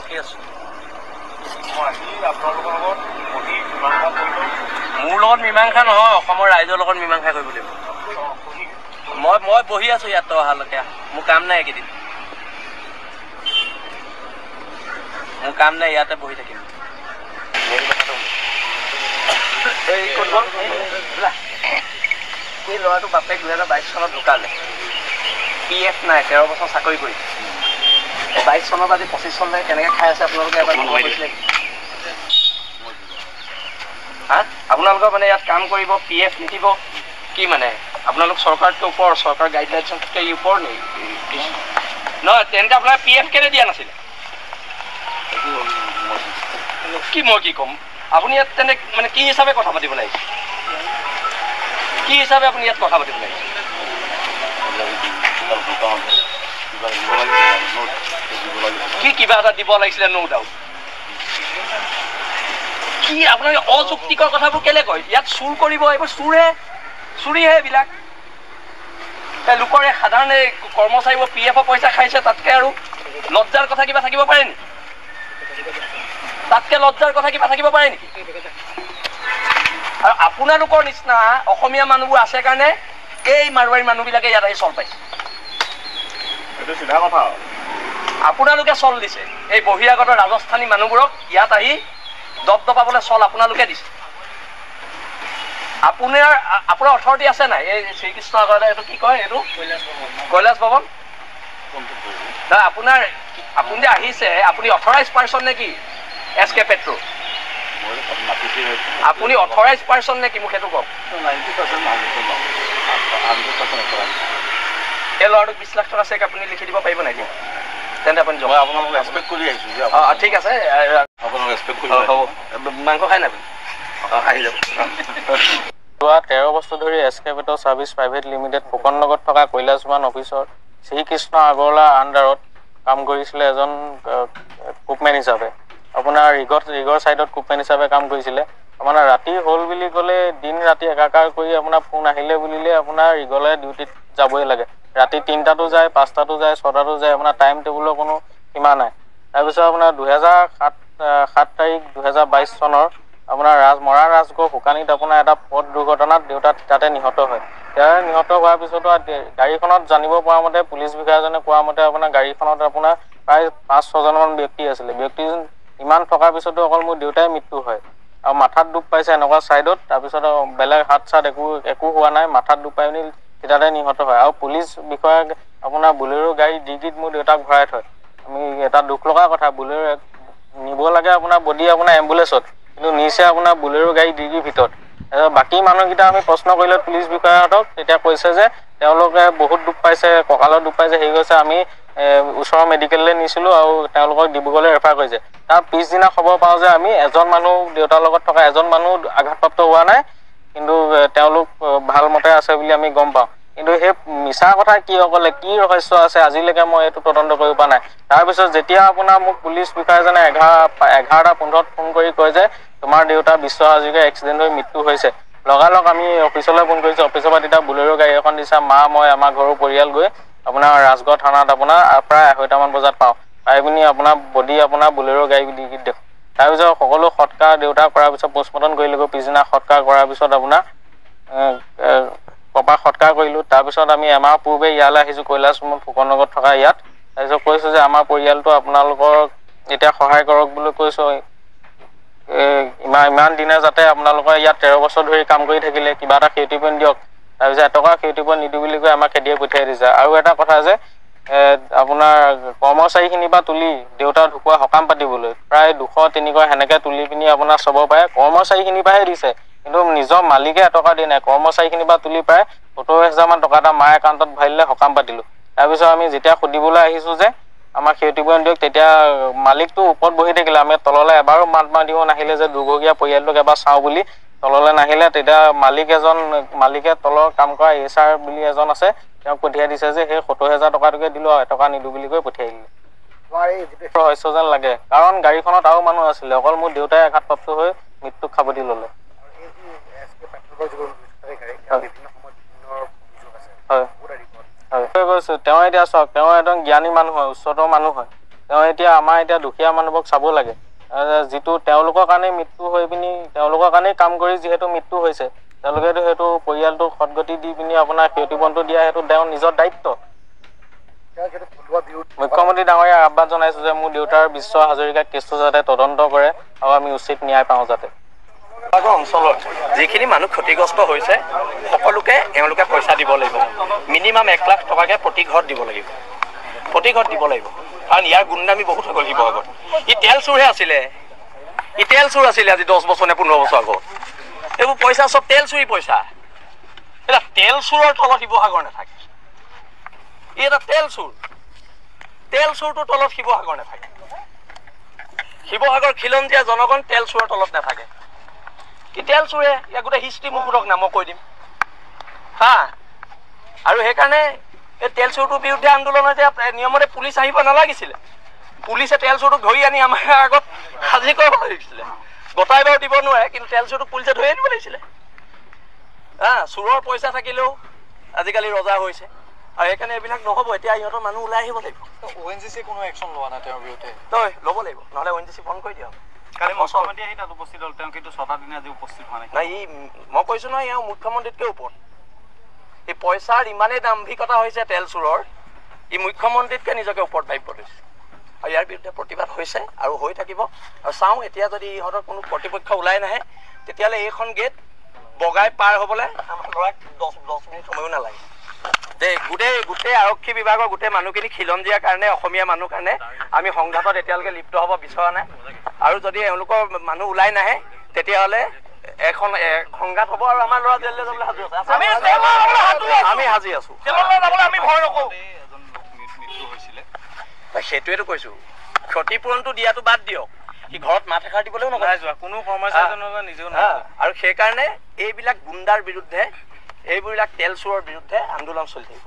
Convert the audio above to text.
ৰখি আছোঁ। মোৰ লগত মীমাংসা নহয়, অসমৰ ৰাইজৰ লগত মীমাংসা কৰিব লাগিব। মই বহি আছোঁ ইয়াত অহালৈকে। মোৰ কাম নাই এইকেইদিন, মোৰ কাম নাই, ইয়াতে বহি থাকিম। এই ল'ৰাটো বাপেক 2022 চনত ঢুকালে। PF নাই, 13 বছৰ চাকৰি কৰি 22 চনৰ পৰা আজি 25 চনলৈ কেনেকৈ খাই আছে আপোনালোকে এবাৰ গম পাইছিলে? হা, আপোনালোকৰ মানে ইয়াত কাম কৰিব, PF নিদিব, কি মানে আপোনালোক চৰকাৰতকৈ ওপৰ, চৰকাৰ গাইডলাইনছতকৈ ওপৰ নেকি? নহয়, তেন্তে আপোনাৰ PF কেলৈ দিয়া নাছিলে? কি মই কি ক'ম? আপুনি ইয়াত তেনে মানে কি হিচাপে কথা পাতিব লাগিছে? কি হিচাপে আপুনি ইয়াত কথা পাতিব লাগিছে? কি কিবা এটা দিব লাগিছিলে? ন' ডাউট। কি আপোনালোকে অযুক্তিকৰ কথাবোৰ কেলে কয়? ইয়াত চুৰ কৰিব, এইবোৰ চুৰিহে এইবিলাক। লোকৰে সাধাৰণ কৰ্মচাৰীবোৰ PFৰ পইচা খাইছে, তাতকৈ আৰু লজ্জাৰ কথা কিবা থাকিব পাৰে নেকি? তাতকৈ লজ্জাৰ কথা কিবা থাকিব পাৰে নেকি? আৰু আপোনালোকৰ নিচিনা অসমীয়া মানুহবোৰ আছে কাৰণে এই মাৰোৱাৰী মানুহবিলাকে ইয়াত আহি চল পাইছে। এইটো চিধা কথা। আপোনালোকে চল দিছে, এই বহিৰাগত ৰাজস্থানী মানুহবোৰক ইয়াত আহি দবদবাবলৈ চল আপোনালোকে দিছে। আপোনাৰ অথৰিটি আছে নাই? এই শ্ৰীকৃষ্ণ আগতে এইটো কি কয়, এইটো কৈলাশ ভৱন। আপুনি যে আহিছে, আপুনি অথৰাইজ পাৰ্চন নে কি? SK পেট্ৰ, আপুনি অথৰাইজ পাৰ্চন নে কি? মোক সেইটো কওক। এই ল'ৰাটোক 20 লাখ টকা চেক আপুনি লিখি দিব পাৰিব নাই? তেন্তে আপুনি আপোনালোকক এক্সপেক্ট কৰি আহিছোঁ। ঠিক আছে, মাংস খাই নাই? আহি যাব। 13 বছৰ ধৰি SK পেট্ৰ ছাৰ্ভিচ প্ৰাইভেট লিমিটেড ফুকননগৰত থকা কৈলাশৱান অফিচৰ শ্ৰীকৃষ্ণ আগৰৱালাৰ আণ্ডাৰত কাম কৰিছিলে এজন কুকমেন হিচাপে। আপোনাৰ ৰিগৰ ছাইডত কুকমেন হিচাপে কাম কৰিছিলে। আপোনাৰ ৰাতি হ'ল বুলি ক'লে দিন ৰাতি একাকাৰ কৰি আপোনাৰ ফোন আহিলে বুলিলে আপোনাৰ ৰিগলৈ ডিউটিত যাবই লাগে। ৰাতি 3টাতো যায়, 5টাতো যায়, 6টাতো যায়, আপোনাৰ টাইম টেবুলৰ কোনো সীমা নাই। তাৰপিছত আপোনাৰ 7 তাৰিখ 2022 চনৰ আপোনাৰ মৰা ৰাজগড় শুকানীত আপোনাৰ এটা পথ দুৰ্ঘটনাত দেউতা তাতে নিহত হয়। তেওঁ নিহত হোৱাৰ পিছতো গাড়ীখনত জানিব পৰা মতে, পুলিচ বিষয়াজনে কোৱা মতে আপোনাৰ গাড়ীখনত আপোনাৰ প্ৰায় 5-6জনমান ব্যক্তি আছিলে। ব্যক্তিজন ইমান থকাৰ পিছতো অকল মোৰ দেউতাই মৃত্যু হয় আৰু মাথাত দুখ পাইছে এনেকুৱা ছাইডত। তাৰপিছত বেলেগ হাত চাত একো হোৱা নাই, মাথাত দুখ পাই পিনি তাতে নিহত হয়। আৰু পুলিচ বিষয়াক আপোনাৰ বুলেৰো গাড়ী ডিগিত মোৰ দেউতাক ভৰাই থয়। আমি এটা দুখ লগা কথা, বুলেৰো নিব লাগে আপোনাৰ বডি আপোনাৰ এম্বুলেঞ্চত, কিন্তু নিছে আপোনাৰ বুলেৰো গাড়ী ডিগিৰ ভিতৰত। বাকী মানুহকেইটা আমি প্ৰশ্ন কৰিলে পুলিচ বিষয়াহঁতক, তেতিয়া কৈছে যে তেওঁলোকে বহুত দুখ পাইছে, কঁকালত দুখ পাইছে, হেৰি কৈছে আমি ওচৰৰ মেডিকেললৈ নিছিলোঁ আৰু তেওঁলোকক ডিব্ৰুগড়লৈ ৰেফাৰ কৰিছে। তাৰ পিছদিনা খবৰ পাওঁ যে আমি এজন মানুহ, দেউতাৰ লগত থকা এজন মানুহ আঘাতপ্ৰাপ্ত হোৱা নাই, কিন্তু তেওঁলোক ভাল মতে আছে বুলি আমি গম পাওঁ। কিন্তু সেই মিছা কথা কি সকলে কি ৰহস্য আছে আজিলৈকে মই এইটো তদন্ত কৰিব পৰা নাই। তাৰপিছত যেতিয়া আপোনাৰ মোক পুলিচ বিষয়াজনে 11:15 ফোন কৰি কয় যে তোমাৰ দেউতা বিশ্ব হাজৰিকাৰ এক্সিডেণ্ট হৈ মৃত্যু হৈছে, লগালগ আমি অফিচলৈ ফোন কৰিছোঁ। অফিচৰ পৰা তেতিয়া বুলেৰো গাড়ী এখন দিছে, মই আমাৰ ঘৰৰ পৰিয়াল গৈ আপোনাৰ ৰাজগড় থানাত আপোনাৰ প্ৰায় 2:30মান বজাত পাওঁ। পাই পিনি আপোনাৰ বডি আপোনাৰ বুলেৰো গাড়ী ডিগিত দেখোঁ। তাৰপিছত সকলো সৎকাৰ দেউতা কৰাৰ পিছত পষ্টমৰ্টম কৰিলোঁ। পিছদিনা সৎকাৰ কৰাৰ পিছত আপোনাৰ প্ৰপাৰ সৎকাৰ কৰিলোঁ। তাৰপিছত আমি এমাহ পূৰ্বে ইয়ালৈ আহিছোঁ, কৈলাশ ফুকননগৰত থকা ইয়াত। তাৰপিছত কৈছোঁ যে আমাৰ পৰিয়ালটো আপোনালোকক এতিয়া সহায় কৰক বুলি কৈছোঁ। ইমান দিনে যাতে আপোনালোকৰ ইয়াত 13 বছৰ ধৰি কাম কৰি থাকিলে কিবা এটা ক্ষতিপূৰণ দিয়ক। তাৰপিছত এটকা ক্ষতিপূৰণ নিদিওঁ বুলি কৈ আমাক খেদিয়ে পঠিয়াই দিছে। আৰু এটা কথা যে আপোনাৰ কৰ্মচাৰীখিনিৰ পৰা তুলি দেউতা ঢুকুৱা সকাম পাতিবলৈ প্ৰায় 200-300 সেনেকৈ তুলি পিনি আপোনাৰ চাব পাৰে কৰ্মচাৰীখিনিৰ পৰাহে দিছে, কিন্তু নিজৰ মালিকে এটকা দিয়া নাই। কৰ্মচাৰীখিনিৰ পৰা তুলি প্ৰায় 70,000মান টকা এটা মাৰ একাউণ্টত ভৰাই দিলে, সকাম পাতিলোঁ। তাৰপিছত আমি যেতিয়া সুধিবলৈ আহিছোঁ যে আমাক ক্ষতিপূৰণ দিয়ক, তেতিয়া মালিকটো ওপৰত বহি থাকিলে। আমি তললৈ এবাৰো মাত মাতিব নাহিলে যে দুৰ্ভগীয়া পৰিয়ালটোক এবাৰ চাওঁ বুলি তললৈ নাহিলে। তেতিয়া মালিকে তলৰ কাম কৰা HR বুলি এজন আছে, তেওঁক পঠিয়াই দিছে যে সেই 70,000 টকাটোকে দিলোঁ আৰু এটকা নিদিওঁ বুলি কৈ পঠিয়াই দিলে। ৰহস্য যেন লাগে, কাৰণ গাড়ীখনত আৰু মানুহ আছিলে, অকল মোৰ দেউতাই আঘাতপ্ৰাপ্ত হৈ মৃত্যুক সাবটি ল'লে। হয়, কৈছোঁ তেওঁ এতিয়া চাওক, তেওঁ এজন জ্ঞানী মানুহ হয়, উচ্চতৰ মানুহ হয়। তেওঁ এতিয়া আমাৰ এতিয়া দুখীয়া মানুহক চাব লাগে যিটো তেওঁলোকৰ কাৰণে মৃত্যু হৈ পিনি তেওঁলোকৰ কাৰণেই কাম কৰি যিহেতু মৃত্যু হৈছে তেওঁলোকেতো সেইটো পৰিয়ালটো সদগতি দি পিনি আপোনাৰ ক্ষতিপূৰণটো দিয়া সেইটো তেওঁৰ নিজৰ দায়িত্ব মুখ্যমন্ত্ৰী ডাঙৰীয়া আহ্বান জনাইছোঁ যে মোৰ দেউতাৰ বিশ্ব হাজৰিকা কেছটো যাতে তদন্ত কৰে আৰু আমি উচিত ন্যায় পাওঁ যাতে অঞ্চলত যিখিনি মানুহ ক্ষতিগ্ৰস্ত হৈছে সকলোকে এওঁলোকে পইচা দিব লাগিব মিনিমাম 1 লাখ টকাকে প্ৰতি ঘৰত দিব লাগিব কাৰণ ইয়াৰ গুণ্ডামি বহুত হৈ গ'ল শিৱসাগৰত ই তেল চোৰহে আছিলে আজি 10 বছৰ নে 15 বছৰ আগত এইবোৰ পইচা চব তেল চুৰি পইচা এটা তেল চোৰৰ তলত শিৱসাগৰ নাথাকে ই এটা তেল চোৰটোৰ তলত শিৱসাগৰ নাথাকে শিৱসাগৰ খিলঞ্জীয়া জনগণ তেল চোৰৰ তলত নাথাকে ই তেল চোৰে ইয়াক গোটেই হিষ্ট্ৰী মুকুটক নাম কৈ দিম হা আৰু সেইকাৰণে এই তেল চোৰটোৰ বিৰুদ্ধে আন্দোলনত নিয়মতে পুলিচ আহিব নালাগিছিলে পুলিচে তেল চোৰটোক ধৰি আনি আমাৰ আগত হাজিৰ কৰিব লাগিছিলে গতাই বাৰু দিব নোৱাৰে কিন্তু তেল চোৰটোক পুলিচে ধৰি আনিব লাগিছিলে চোৰৰ পইচা থাকিলেও আজিকালি ৰজা হৈছে আৰু সেইকাৰণে এইবিলাক নহ'ব এতিয়া ইহঁতৰ মানুহ ওলাই আহিব লাগিব ONGC কোনো একশ্যন লোৱা নাই তেওঁৰ বিৰুদ্ধে ল'ব লাগিব নহ'লে ONGC বন্ধ কৰি দিয়ক মুখ্যমন্ত্ৰী আহি তাত উপস্থিত হ'ল তেওঁ কিন্তু 6টা দিন আজি উপস্থিত হোৱা নাই মই কৈছোঁ নহয় এওঁ মুখ্যমন্ত্ৰীতকৈ ওপৰত এই পইচাৰ ইমানেই দাম্ভিকতা হৈছে তেল চোৰৰ ই মুখ্যমন্ত্ৰীতকৈ নিজকে ওপৰত ভাবিব লৈছে আৰু ইয়াৰ বিৰুদ্ধে প্ৰতিবাদ হৈছে আৰু হৈ থাকিব আৰু চাওঁ এতিয়া যদি ইহঁতৰ কোনো কৰ্তৃপক্ষ ওলাই নাহে তেতিয়াহ'লে এইখন গেট বগাই পাৰ হ'বলৈ আমাৰ ল'ৰাক 10 মিনিট সময়ো নালাগে গোটেই আৰক্ষী বিভাগৰ গোটেই মানুহখিনি খিলঞ্জীয়াৰ কাৰণে অসমীয়া মানুহ কাৰণে আমি সংঘাতত এতিয়ালৈকে লিপ্ত হ'ব বিচৰা নাই আৰু যদি এওঁলোকৰ মানুহ ওলাই নাহে তেতিয়াহ'লে এখন সংঘাত হ'ব আৰু আমাৰ ল'ৰা জেললৈ যাবলৈ সাজু আছে আমি সাজি আছো সেইটোৱেতো কৈছোঁ ক্ষতিপূৰণটো দিয়াটো বাদ দিয়ক সি ঘৰত মাত এষাৰ দিবলৈও নকৰাই যোৱা কোনো কৰ্মচাৰীজনৰ নিজেও আৰু সেইকাৰণে এইবিলাক গুণ্ডাৰ বিৰুদ্ধে এইবিলাক তেল চোৰৰ বিৰুদ্ধে আন্দোলন চলি থাকিব